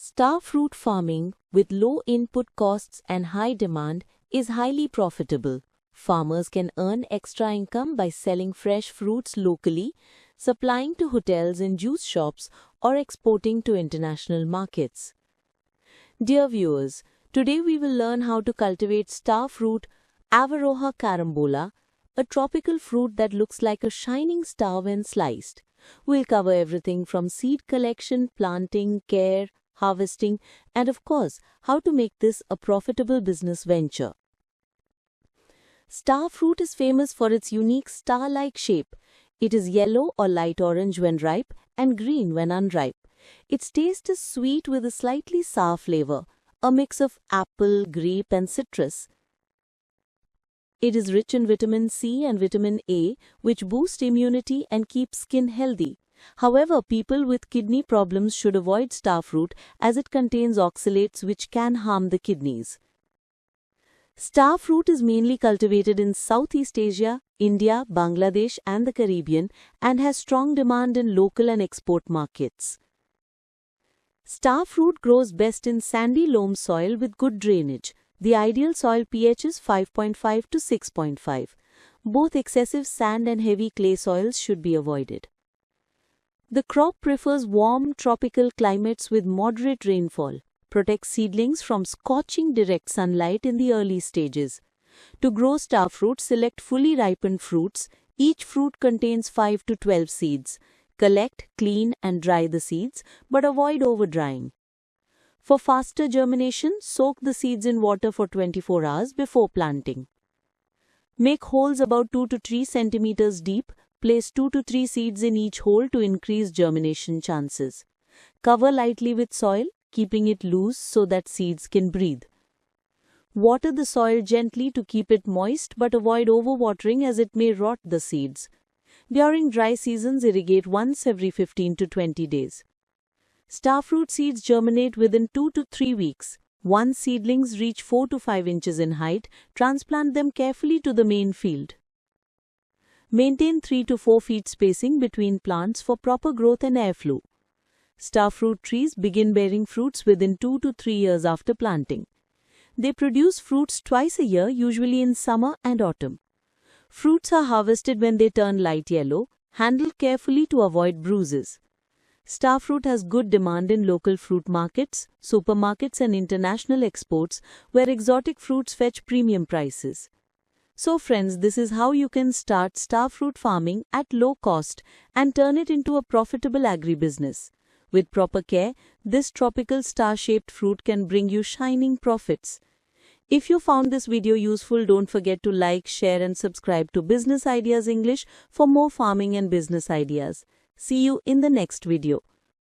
Star fruit farming, with low input costs and high demand, is highly profitable. Farmers can earn extra income by selling fresh fruits locally, supplying to hotels and juice shops, or exporting to international markets. Dear viewers, today we will learn how to cultivate star fruit Averrhoa carambola, a tropical fruit that looks like a shining star when sliced. We'll cover everything from seed collection, planting, care, harvesting, and of course, how to make this a profitable business venture. Star fruit is famous for its unique star-like shape. It is yellow or light orange when ripe and green when unripe. Its taste is sweet with a slightly sour flavor, a mix of apple, grape, and citrus. It is rich in vitamin C and vitamin A, which boost immunity and keep skin healthy. However, people with kidney problems should avoid star fruit as it contains oxalates which can harm the kidneys. Star fruit is mainly cultivated in Southeast Asia, India, Bangladesh and the Caribbean and has strong demand in local and export markets. Star fruit grows best in sandy loam soil with good drainage. The ideal soil pH is 5.5 to 6.5. Both excessive sand and heavy clay soils should be avoided. The crop prefers warm tropical climates with moderate rainfall. Protects seedlings from scorching direct sunlight in the early stages. To grow star fruit, select fully ripened fruits. Each fruit contains 5 to 12 seeds. Collect, clean and dry the seeds, but avoid over-drying. For faster germination, soak the seeds in water for 24 hours before planting. Make holes about 2 to 3 centimeters deep. Place 2 to 3 seeds in each hole to increase germination chances. Cover lightly with soil, keeping it loose so that seeds can breathe. Water the soil gently to keep it moist but avoid overwatering as it may rot the seeds. During dry seasons, irrigate once every 15 to 20 days. Star fruit seeds germinate within 2 to 3 weeks. Once seedlings reach 4 to 5 inches in height, transplant them carefully to the main field. Maintain 3 to 4 feet spacing between plants for proper growth and airflow. Star fruit trees begin bearing fruits within 2 to 3 years after planting. They produce fruits twice a year, usually in summer and autumn. Fruits are harvested when they turn light yellow. Handle carefully to avoid bruises. Star fruit has good demand in local fruit markets, supermarkets and international exports where exotic fruits fetch premium prices. So friends, this is how you can start star fruit farming at low cost and turn it into a profitable agribusiness. With proper care, this tropical star-shaped fruit can bring you shining profits. If you found this video useful, don't forget to like, share and subscribe to Business Ideas English for more farming and business ideas. See you in the next video.